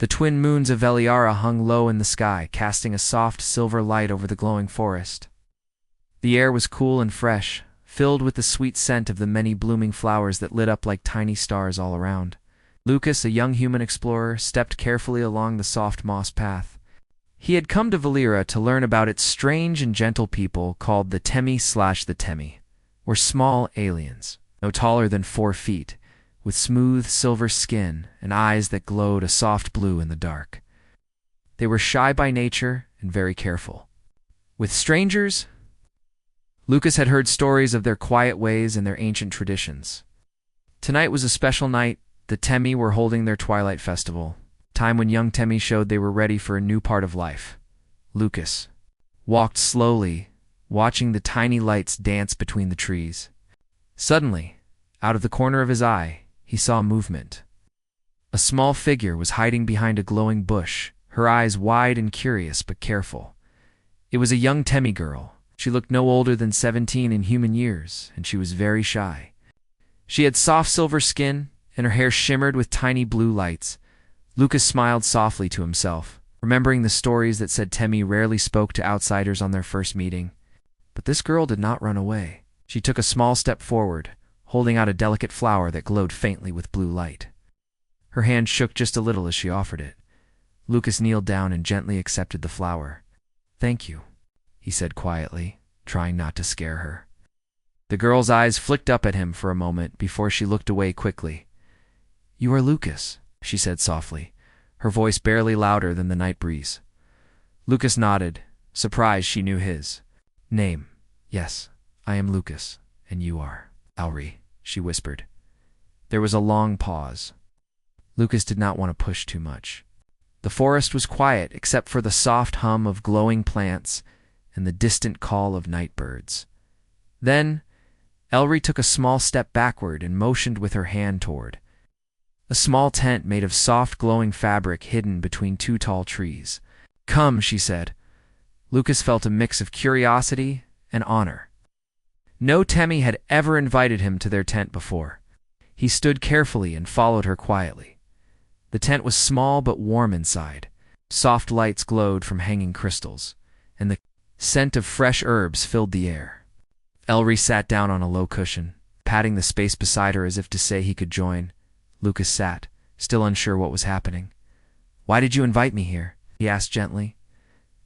The twin moons of Eliara hung low in the sky, casting a soft silver light over the glowing forest. The air was cool and fresh, filled with the sweet scent of the many blooming flowers that lit up like tiny stars all around. Lucas, a young human explorer, stepped carefully along the soft moss path. He had come to Valera to learn about its strange and gentle people called the Temi/the Temi, or small aliens, no taller than 4 feet, with smooth silver skin and eyes that glowed a soft blue in the dark. They were shy by nature and very careful. With strangers, Lucas had heard stories of their quiet ways and their ancient traditions. Tonight was a special night. The Temi were holding their Twilight Festival, time when young Temi showed they were ready for a new part of life. Lucas walked slowly, watching the tiny lights dance between the trees. Suddenly, out of the corner of his eye, he saw movement. A small figure was hiding behind a glowing bush, her eyes wide and curious but careful. It was a young Temi girl. She looked no older than 17 in human years, and she was very shy. She had soft silver skin, and her hair shimmered with tiny blue lights. Lucas smiled softly to himself, remembering the stories that said Temi rarely spoke to outsiders on their first meeting. But this girl did not run away. She took a small step forward, holding out a delicate flower that glowed faintly with blue light. Her hand shook just a little as she offered it. Lucas kneeled down and gently accepted the flower. "Thank you," he said quietly, trying not to scare her. The girl's eyes flicked up at him for a moment before she looked away quickly. "You are Lucas," she said softly, her voice barely louder than the night breeze. Lucas nodded, surprised she knew his name. "Yes, I am Lucas, and you are Elri," she whispered. There was a long pause. Lucas did not want to push too much. The forest was quiet except for the soft hum of glowing plants and the distant call of night birds. Then, Elri took a small step backward and motioned with her hand toward a small tent made of soft glowing fabric hidden between 2 tall trees. "Come," she said. Lucas felt a mix of curiosity and honor. No Temi had ever invited him to their tent before. He stood carefully and followed her quietly. The tent was small but warm inside. Soft lights glowed from hanging crystals, and the scent of fresh herbs filled the air. Elri sat down on a low cushion, patting the space beside her as if to say he could join. Lucas sat, still unsure what was happening. "Why did you invite me here?" he asked gently.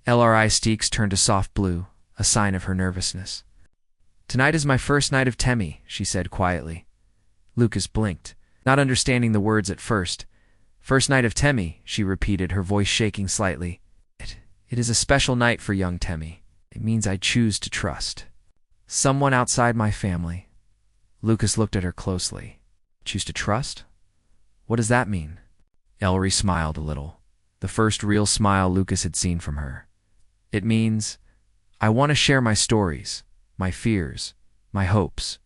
Elri Steeks turned a soft blue, a sign of her nervousness. "Tonight is my first night of Temi," she said quietly. Lucas blinked, not understanding the words at first. "First night of Temi," she repeated, her voice shaking slightly. It is a special night for young Temi. It means I choose to trust someone outside my family." Lucas looked at her closely. "Choose to trust? What does that mean?" Elri smiled a little, the first real smile Lucas had seen from her. "It means I want to share my stories, my fears, my hopes,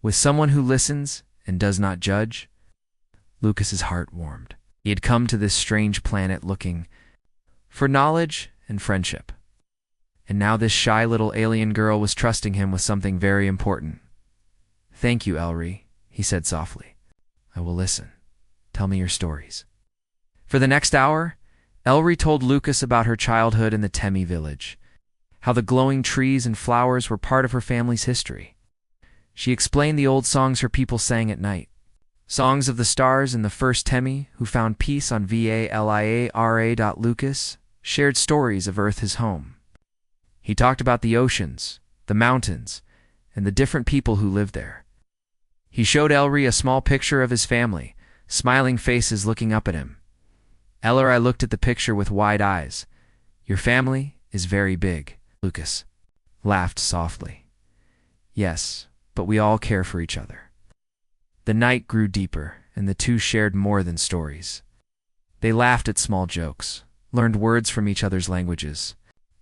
with someone who listens and does not judge." Lucas's heart warmed. He had come to this strange planet looking for knowledge and friendship. And now this shy little alien girl was trusting him with something very important. "Thank you, Elri," he said softly. "I will listen. Tell me your stories." For the next hour, Elri told Lucas about her childhood in the Temi village, how the glowing trees and flowers were part of her family's history. She explained the old songs her people sang at night, songs of the stars and the first Temi who found peace on Valera. Lucas shared stories of Earth, his home. He talked about the oceans, the mountains, and the different people who lived there. He showed Elri a small picture of his family, smiling faces looking up at him. Elri looked at the picture with wide eyes. "Your family is very big," Lucas laughed softly. "Yes, but we all care for each other." The night grew deeper, and the two shared more than stories. They laughed at small jokes, learned words from each other's languages,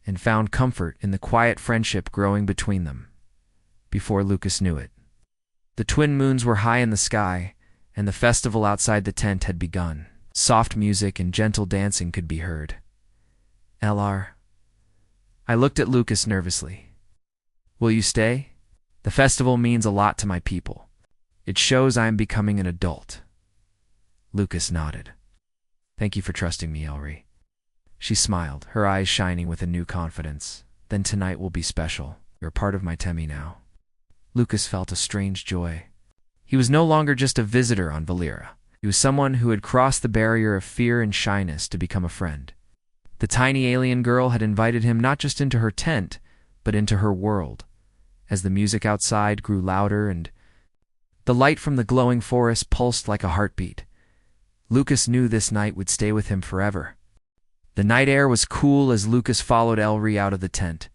and found comfort in the quiet friendship growing between them. Before Lucas knew it, the twin moons were high in the sky, and the festival outside the tent had begun. Soft music and gentle dancing could be heard. "Elar." I looked at Lucas nervously. "Will you stay? The festival means a lot to my people. It shows I am becoming an adult." Lucas nodded. Thank you for trusting me, Elri. She smiled, her eyes shining with a new confidence. Then tonight will be special. You're part of my Temi now. Lucas felt a strange joy. He was no longer just a visitor on Valera. He was someone who had crossed the barrier of fear and shyness to become a friend. The tiny alien girl had invited him not just into her tent, but into her world. As the music outside grew louder and the light from the glowing forest pulsed like a heartbeat, Lucas knew this night would stay with him forever. The night air was cool as Lucas followed Elri out of the tent.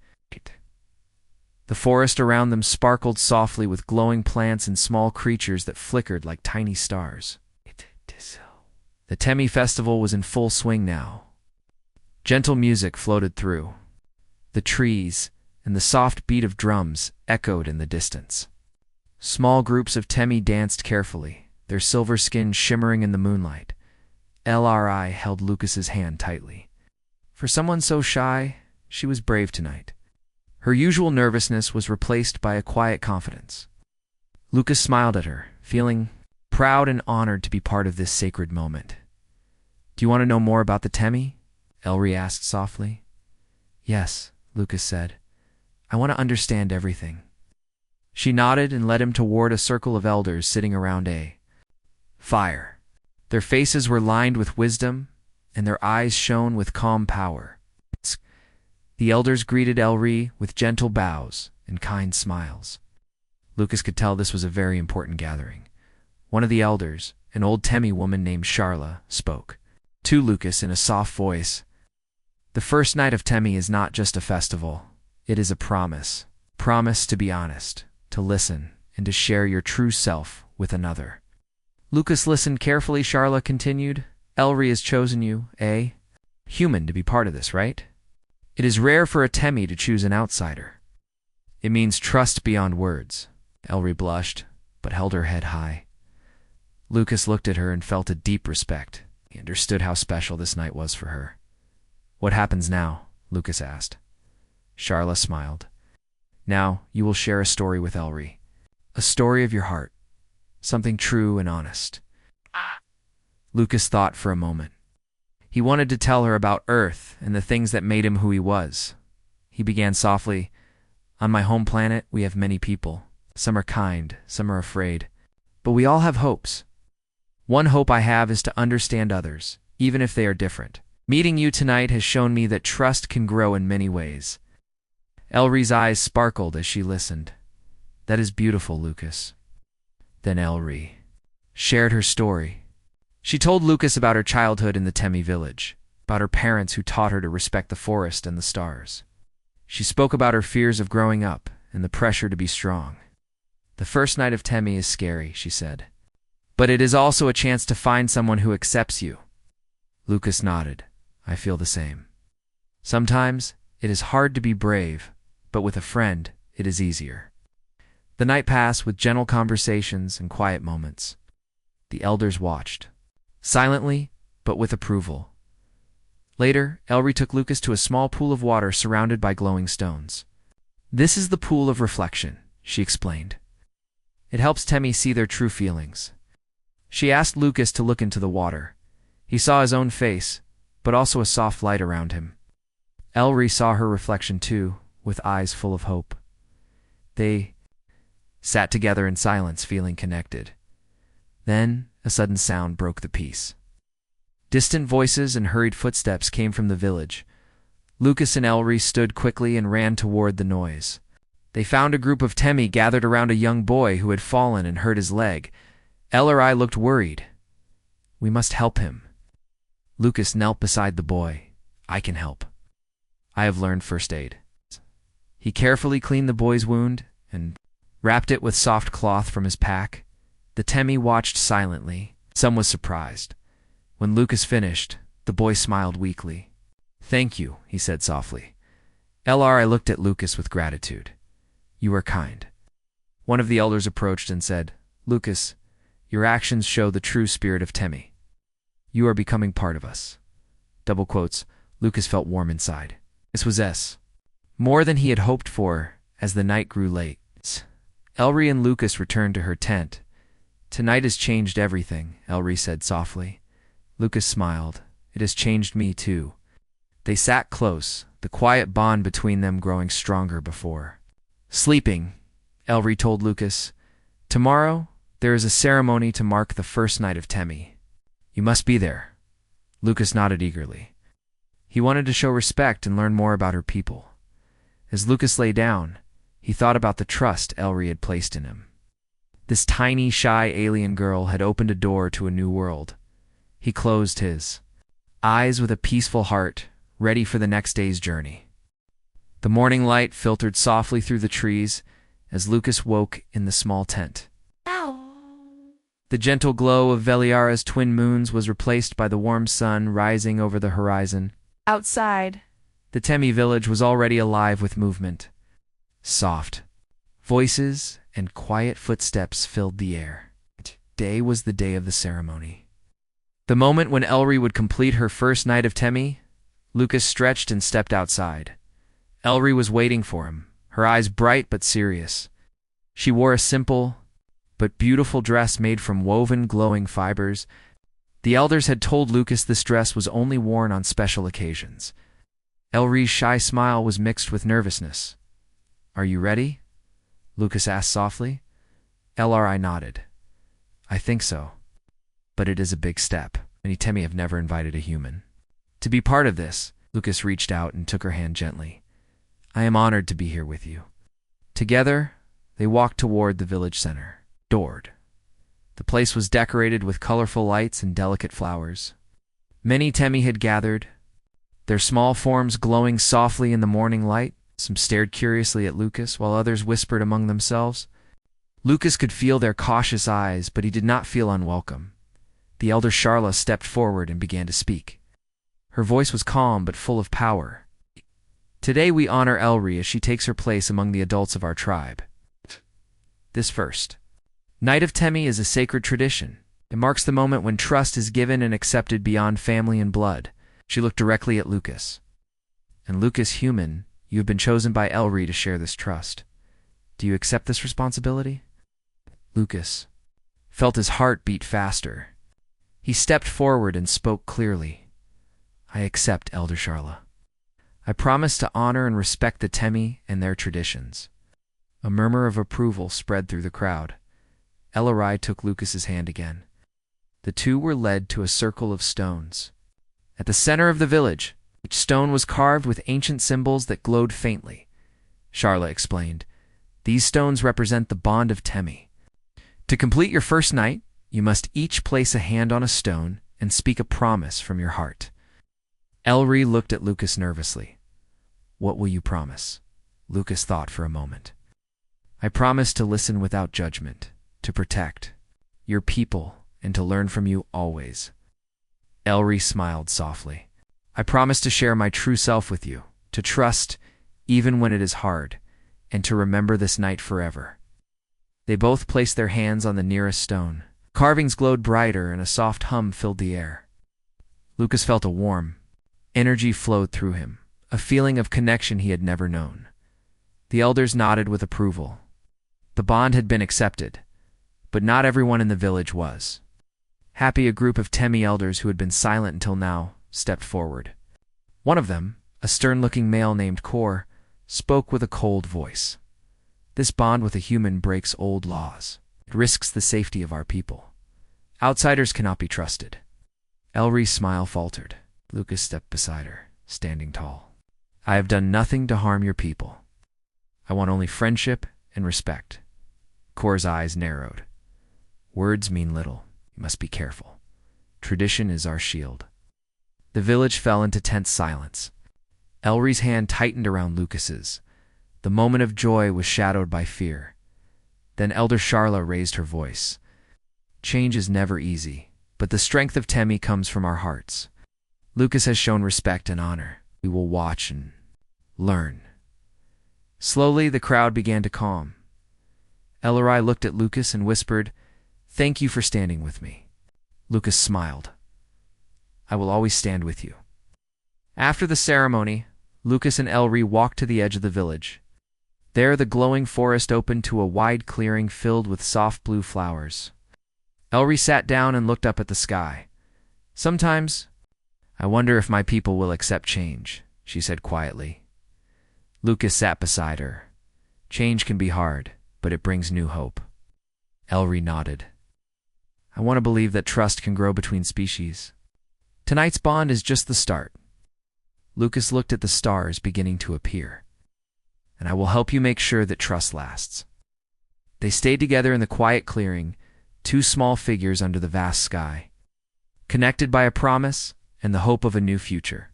The forest around them sparkled softly with glowing plants and small creatures that flickered like tiny stars. The Temi festival was in full swing now. Gentle music floated through. The trees and the soft beat of drums echoed in the distance. Small groups of Temi danced carefully, their silver skin shimmering in the moonlight. Lri held Lucas's hand tightly. For someone so shy, she was brave tonight. Her usual nervousness was replaced by a quiet confidence. Lucas smiled at her, feeling proud and honored to be part of this sacred moment. Do you want to know more about the Temi? Elri asked softly. Yes, Lucas said. I want to understand everything. She nodded and led him toward a circle of elders sitting around a fire. Their faces were lined with wisdom, and their eyes shone with calm power. The elders greeted Elri with gentle bows and kind smiles. Lucas could tell this was a very important gathering. One of the elders, an old Temi woman named Charla, spoke to Lucas in a soft voice. The first night of Temi is not just a festival. It is a promise. Promise to be honest, to listen, and to share your true self with another. Lucas listened carefully. Charla continued. Elri has chosen you, a human, to be part of this, right? It is rare for a Temi to choose an outsider. It means trust beyond words. Elri blushed, but held her head high. Lucas looked at her and felt a deep respect. He understood how special this night was for her. What happens now? Lucas asked. Charla smiled. Now you will share a story with Elri. A story of your heart. Something true and honest. Lucas thought for a moment. He wanted to tell her about Earth and the things that made him who he was. He began softly. On my home planet, we have many people. Some are kind, some are afraid. But we all have hopes. One hope I have is to understand others, even if they are different. Meeting you tonight has shown me that trust can grow in many ways. Elri's eyes sparkled as she listened. That is beautiful, Lucas. Then Elri shared her story. She told Lucas about her childhood in the Temi village, about her parents who taught her to respect the forest and the stars. She spoke about her fears of growing up and the pressure to be strong. The first night of Temi is scary, she said. But it is also a chance to find someone who accepts you. Lucas nodded. I feel the same. Sometimes it is hard to be brave, but with a friend, it is easier. The night passed with gentle conversations and quiet moments. The elders watched, silently, but with approval. Later, Elri took Lucas to a small pool of water surrounded by glowing stones. This is the pool of reflection, she explained. It helps Temi see their true feelings. She asked Lucas to look into the water. He saw his own face, but also a soft light around him. Elri saw her reflection too, with eyes full of hope. They sat together in silence, feeling connected. Then a sudden sound broke the peace. Distant voices and hurried footsteps came from the village. Lucas and Elri stood quickly and ran toward the noise. They found a group of Temi gathered around a young boy who had fallen and hurt his leg. Elri looked worried. We must help him. Lucas knelt beside the boy. I can help. I have learned first aid. He carefully cleaned the boy's wound and wrapped it with soft cloth from his pack. The Temi watched silently. Some was surprised. When Lucas finished, the boy smiled weakly. Thank you, he said softly. Elri looked at Lucas with gratitude. You are kind. One of the elders approached and said, Lucas, your actions show the true spirit of Temi. You are becoming part of us. Double quotes, Lucas felt warm inside. This was more than he had hoped for as the night grew late. Elri and Lucas returned to her tent. Tonight has changed everything, Elri said softly. Lucas smiled. It has changed me too. They sat close, the quiet bond between them growing stronger before. Sleeping, Elry told Lucas, "Tomorrow, there is a ceremony to mark the first night of Temi. You must be there." Lucas nodded eagerly. He wanted to show respect and learn more about her people. As Lucas lay down, he thought about the trust Elry had placed in him. This tiny, shy alien girl had opened a door to a new world. He closed his eyes with a peaceful heart, ready for the next day's journey. The morning light filtered softly through the trees as Lucas woke in the small tent. The gentle glow of Veliara's twin moons was replaced by the warm sun rising over the horizon. Outside, The Temi village was already alive with movement. Soft voices and quiet footsteps filled the air. Today was the day of the ceremony. The moment when Elry would complete her first night of Temi, Lucas stretched and stepped outside. Elry was waiting for him, her eyes bright but serious. She wore a simple but beautiful dress made from woven, glowing fibers. The elders had told Lucas this dress was only worn on special occasions. Elry's shy smile was mixed with nervousness. "Are you ready?" Lucas asked softly. Elry nodded. "I think so. But it is a big step. Many Temi have never invited a human. To be part of this," Lucas reached out and took her hand gently. "I am honored to be here with you." Together, they walked toward the village center. The place was decorated with colorful lights and delicate flowers. Many Temi had gathered, their small forms glowing softly in the morning light. Some stared curiously at Lucas, while others whispered among themselves. Lucas could feel their cautious eyes, but he did not feel unwelcome. The elder Charla stepped forward and began to speak. Her voice was calm but full of power. "Today we honor Elry as she takes her place among the adults of our tribe. This first Night of Temi is a sacred tradition. It marks the moment when trust is given and accepted beyond family and blood." She looked directly at Lucas. "And Lucas, human, you have been chosen by Elry to share this trust. Do you accept this responsibility?" Lucas felt his heart beat faster. He stepped forward and spoke clearly. "I accept, Elder Charla. I promise to honor and respect the Temi and their traditions." A murmur of approval spread through the crowd. Elry took Lucas's hand again. The two were led to a circle of stones. At the center of the village, each stone was carved with ancient symbols that glowed faintly. Charla explained, "These stones represent the bond of Temi. To complete your first night, you must each place a hand on a stone and speak a promise from your heart." Elry looked at Lucas nervously. "What will you promise?" Lucas thought for a moment. "I promise to listen without judgment, to protect your people, and to learn from you always." Elry smiled softly. "I promise to share my true self with you, to trust even when it is hard, and to remember this night forever." They both placed their hands on the nearest stone. Carvings glowed brighter and a soft hum filled the air. Lucas felt a warm energy flowed through him, a feeling of connection he had never known. The elders nodded with approval. The bond had been accepted, but not everyone in the village was. Happy, a group of Temi elders who had been silent until now stepped forward. One of them, a stern-looking male named Kor, spoke with a cold voice. "This bond with a human breaks old laws. It risks the safety of our people. Outsiders cannot be trusted." Elry's smile faltered. Lucas stepped beside her, standing tall. "I have done nothing to harm your people. I want only friendship and respect." Kor's eyes narrowed. "Words mean little. You must be careful. Tradition is our shield." The village fell into tense silence. Elry's hand tightened around Lucas's. The moment of joy was shadowed by fear. Then Elder Charla raised her voice. "Change is never easy, but the strength of Temi comes from our hearts. Lucas has shown respect and honor. We will watch and learn." Slowly, the crowd began to calm. Elry looked at Lucas and whispered, "Thank you for standing with me." Lucas smiled. "I will always stand with you." After the ceremony, Lucas and Elry walked to the edge of the village. There, the glowing forest opened to a wide clearing filled with soft blue flowers. Elry sat down and looked up at the sky. "Sometimes, I wonder if my people will accept change, she said quietly. Lucas sat beside her. Change can be hard, but it brings new hope. Elri nodded. I want to believe that trust can grow between species. Tonight's bond is just the start. Lucas looked at the stars beginning to appear. And I will help you make sure that trust lasts. They stayed together in the quiet clearing, two small figures under the vast sky, connected by a promise and the hope of a new future.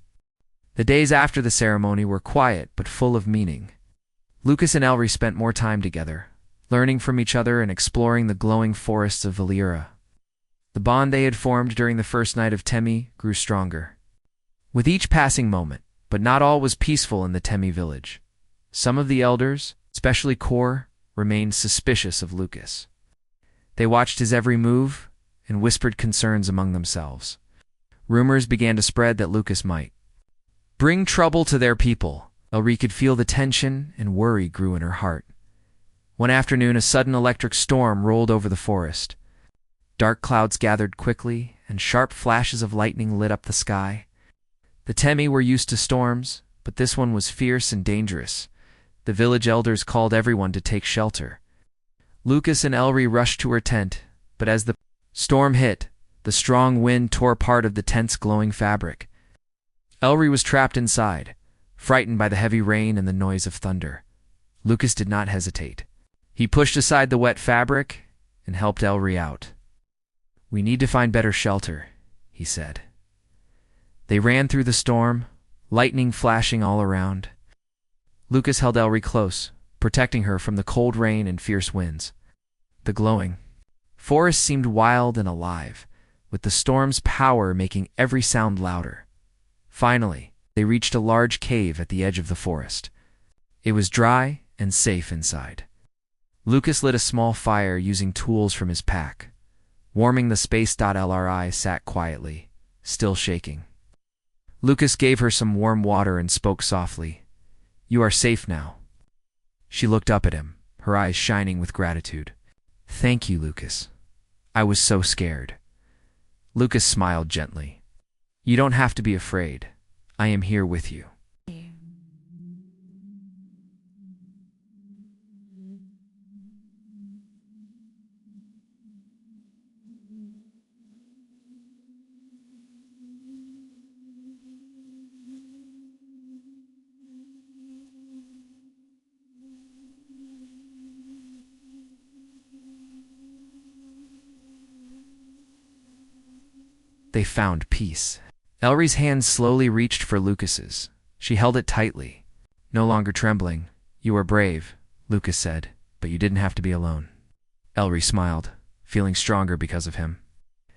The days after the ceremony were quiet but full of meaning. Lucas and Elri spent more time together, learning from each other and exploring the glowing forests of Valeera. The bond they had formed during the first night of Temi grew stronger. With each passing moment, but not all was peaceful in the Temi village. Some of the elders, especially Kor, remained suspicious of Lucas. They watched his every move and whispered concerns among themselves. Rumors began to spread that Lucas might bring trouble to their people. Elri could feel the tension and worry grew in her heart. One afternoon, a sudden electric storm rolled over the forest. Dark clouds gathered quickly, and sharp flashes of lightning lit up the sky. The Temi were used to storms, but this one was fierce and dangerous. The village elders called everyone to take shelter. Lucas and Elri rushed to her tent, but as the storm hit, the strong wind tore part of the tent's glowing fabric. Elri was trapped inside, frightened by the heavy rain and the noise of thunder. Lucas did not hesitate. He pushed aside the wet fabric and helped Elri out. We need to find better shelter, he said. They ran through the storm, lightning flashing all around. Lucas held Elri close, protecting her from the cold rain and fierce winds. The glowing forest seemed wild and alive, with the storm's power making every sound louder. Finally, they reached a large cave at the edge of the forest. It was dry and safe inside. Lucas lit a small fire using tools from his pack. Warming the space. Lri sat quietly, still shaking. Lucas gave her some warm water and spoke softly. You are safe now. She looked up at him, her eyes shining with gratitude. Thank you, Lucas. I was so scared. Lucas smiled gently. You don't have to be afraid. I am here with you. They found peace. Elri's hand slowly reached for Lucas's. She held it tightly, no longer trembling. You were brave, Lucas said, but you didn't have to be alone. Elri smiled, feeling stronger because of him.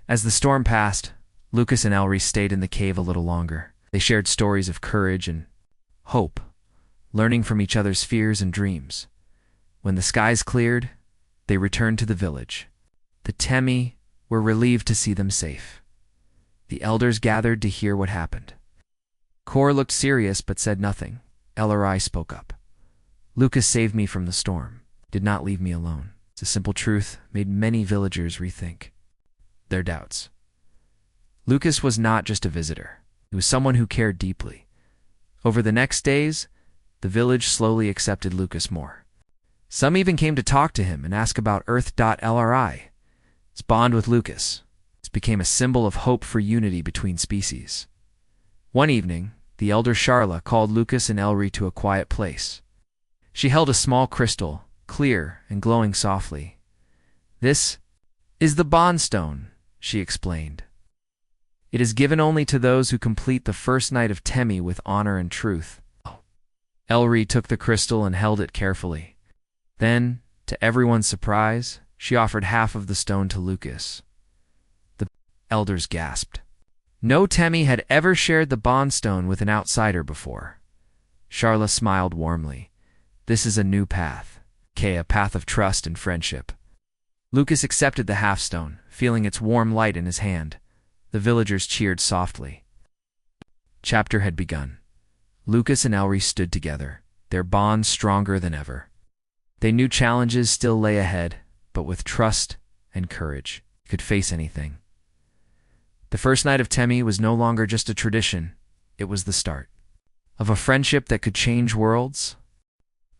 As the storm passed, Lucas and Elri stayed in the cave a little longer. They shared stories of courage and hope, learning from each other's fears and dreams. When the skies cleared, they returned to the village. The Temi were relieved to see them safe. The elders gathered to hear what happened. Kor looked serious but said nothing. Elri spoke up. Lucas saved me from the storm, did not leave me alone. The simple truth made many villagers rethink their doubts. Lucas was not just a visitor. He was someone who cared deeply. Over the next days, the village slowly accepted Lucas more. Some even came to talk to him and ask about Earth.Lri. His bond with Lucas became a symbol of hope for unity between species. One evening, the elder Sharla called Lucas and Elri to a quiet place. She held a small crystal, clear and glowing softly. This is the bond stone, she explained. It is given only to those who complete the first night of Temi with honor and truth. Elri took the crystal and held it carefully. Then, to everyone's surprise, she offered half of the stone to Lucas. Elders gasped. No Temi had ever shared the bond stone with an outsider before. Sharla smiled warmly. This is a new path, a path of trust and friendship. Lucas accepted the half-stone, feeling its warm light in his hand. The villagers cheered softly. Chapter had begun. Lucas and Elri stood together, their bond stronger than ever. They knew challenges still lay ahead, but with trust and courage, could face anything. The first night of Temi was no longer just a tradition, it was the start of a friendship that could change worlds.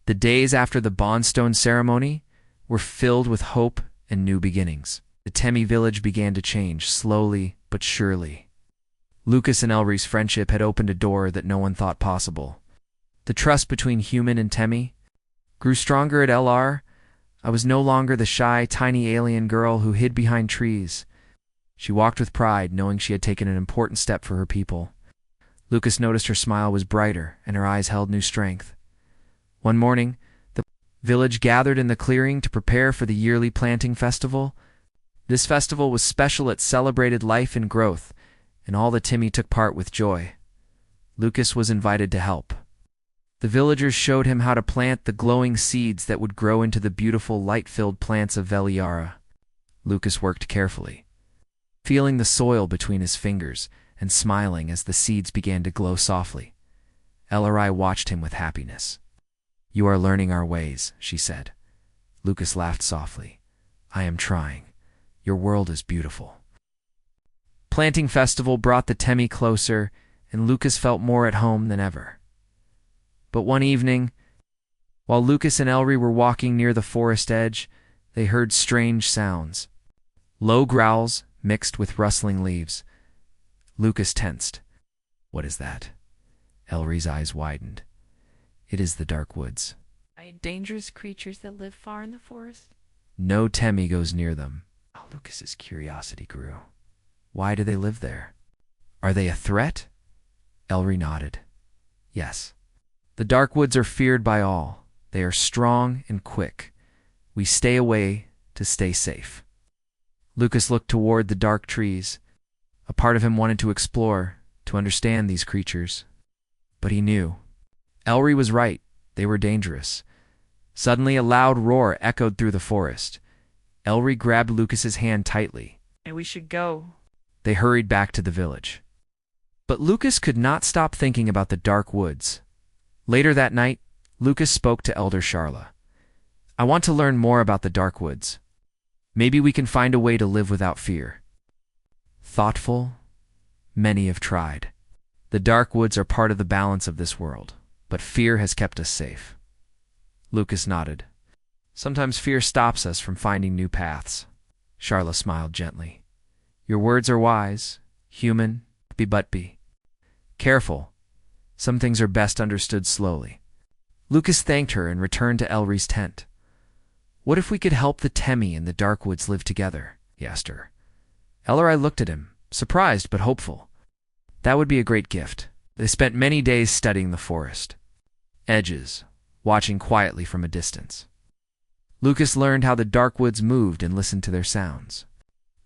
The days after the Bondstone ceremony were filled with hope and new beginnings. The Temi village began to change, slowly but surely. Lucas and Elry's friendship had opened a door that no one thought possible. The trust between human and Temi grew stronger at LR. I was no longer the shy, tiny alien girl who hid behind trees. She walked with pride, knowing she had taken an important step for her people. Lucas noticed her smile was brighter, and her eyes held new strength. One morning, the village gathered in the clearing to prepare for the yearly planting festival. This festival was special. It celebrated life and growth, and all the Temi took part with joy. Lucas was invited to help. The villagers showed him how to plant the glowing seeds that would grow into the beautiful light-filled plants of Veliara. Lucas worked carefully, feeling the soil between his fingers and smiling as the seeds began to glow softly. Ellery watched him with happiness. "You are learning our ways," she said. Lucas laughed softly. "I am trying. Your world is beautiful." Planting festival brought the Temi closer, and Lucas felt more at home than ever. But one evening, while Lucas and Elry were walking near the forest edge, they heard strange sounds. Low growls mixed with rustling leaves. Lucas tensed. "What is that?" Elry's eyes widened. "It is the dark woods." Dangerous creatures that live far in the forest? "No Temi goes near them." Lucas's curiosity grew. "Why do they live there? Are they a threat?" Elry nodded. "Yes. The dark woods are feared by all. They are strong and quick. We stay away to stay safe." Lucas looked toward the dark trees. A part of him wanted to explore, to understand these creatures. But he knew. Elry was right. They were dangerous. Suddenly a loud roar echoed through the forest. Elry grabbed Lucas's hand tightly. "And we should go." They hurried back to the village. But Lucas could not stop thinking about the dark woods. Later that night, Lucas spoke to Elder Charla. "I want to learn more about the dark woods. Maybe we can find a way to live without fear." Thoughtful, many have tried. The dark woods are part of the balance of this world, but fear has kept us safe. Lucas nodded. "Sometimes fear stops us from finding new paths." Charla smiled gently. "Your words are wise, human, but be careful. Some things are best understood slowly." Lucas thanked her and returned to Elry's tent. "What if we could help the Temi and the dark woods live together?" he asked her. Ellery looked at him, surprised but hopeful. That would be a great gift. They spent many days studying the forest edges, watching quietly from a distance. Lucas learned how the dark woods moved and listened to their sounds.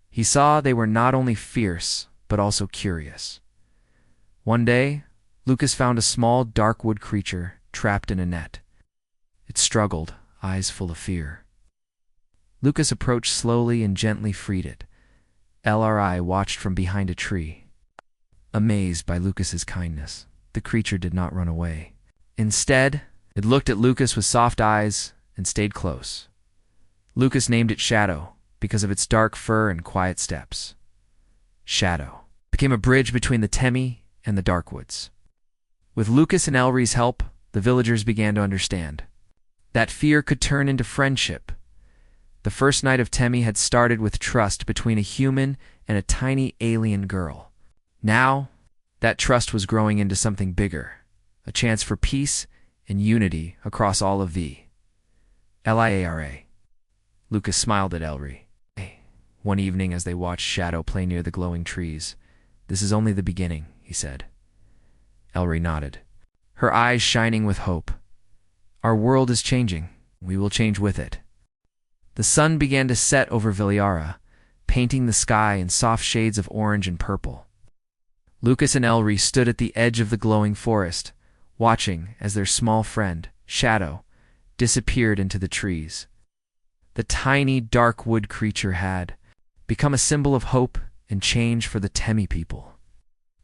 He saw they were not only fierce, but also curious. One day, Lucas found a small dark wood creature trapped in a net. It struggled, eyes full of fear. Lucas approached slowly and gently freed it. Elry watched from behind a tree. Amazed by Lucas's kindness, the creature did not run away. Instead, it looked at Lucas with soft eyes and stayed close. Lucas named it Shadow because of its dark fur and quiet steps. Shadow became a bridge between the Temi and the dark woods. With Lucas and Elry's help, the villagers began to understand that fear could turn into friendship. The first night of Temi had started with trust between a human and a tiny alien girl. Now, that trust was growing into something bigger, a chance for peace and unity across all of Liara. Lucas smiled at Elry. One evening as they watched Shadow play near the glowing trees. "This is only the beginning," he said. Elry nodded, her eyes shining with hope. "Our world is changing. We will change with it." The sun began to set over Veliara, painting the sky in soft shades of orange and purple. Lucas and Elry stood at the edge of the glowing forest, watching as their small friend, Shadow, disappeared into the trees. The tiny, dark wood creature had become a symbol of hope and change for the Temi people.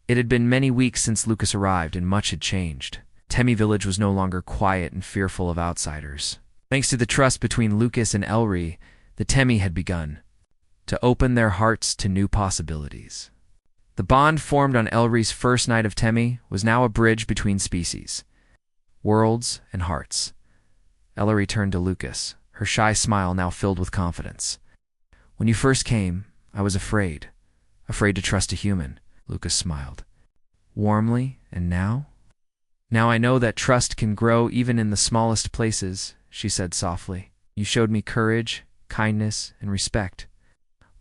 It had been many weeks since Lucas arrived, and much had changed. Temi village was no longer quiet and fearful of outsiders. Thanks to the trust between Lucas and Elry, the Temi had begun to open their hearts to new possibilities. The bond formed on Elri's first night of Temi was now a bridge between species, worlds, and hearts. Ellery turned to Lucas, her shy smile now filled with confidence. "When you first came, I was afraid to trust a human," Lucas smiled warmly. "And now?" "Now I know that trust can grow even in the smallest places," she said softly. "You showed me courage, kindness, and respect."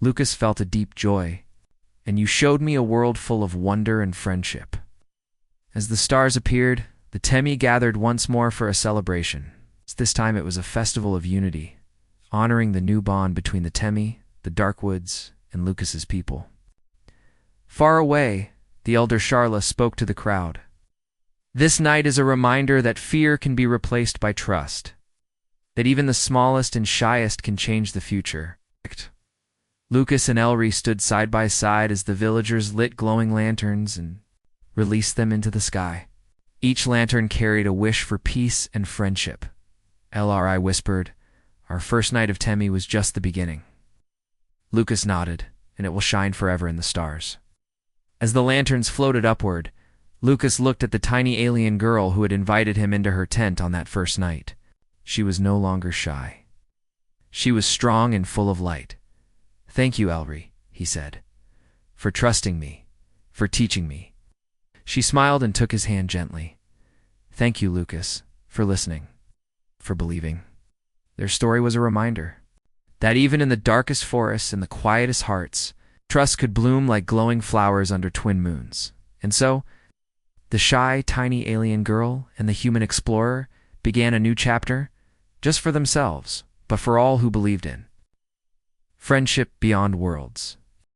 Lucas felt a deep joy. "And you showed me a world full of wonder and friendship." As the stars appeared, the Temi gathered once more for a celebration. This time it was a festival of unity, honoring the new bond between the Temi, the Darkwoods, and Lucas's people. Far away, the elder Sharla spoke to the crowd. "This night is a reminder that fear can be replaced by trust, that even the smallest and shyest can change the future." Lucas and Elry stood side by side as the villagers lit glowing lanterns and released them into the sky. Each lantern carried a wish for peace and friendship. Elri whispered, "Our first night of Temi was just the beginning." Lucas nodded, "And it will shine forever in the stars." As the lanterns floated upward, Lucas looked at the tiny alien girl who had invited him into her tent on that first night. She was no longer shy. She was strong and full of light. "Thank you, Elry," he said, "for trusting me, for teaching me." She smiled and took his hand gently. "Thank you, Lucas, for listening, for believing." Their story was a reminder that even in the darkest forests and the quietest hearts, trust could bloom like glowing flowers under twin moons. And so, the shy, tiny alien girl and the human explorer began a new chapter, just for themselves, but for all who believed in friendship beyond worlds.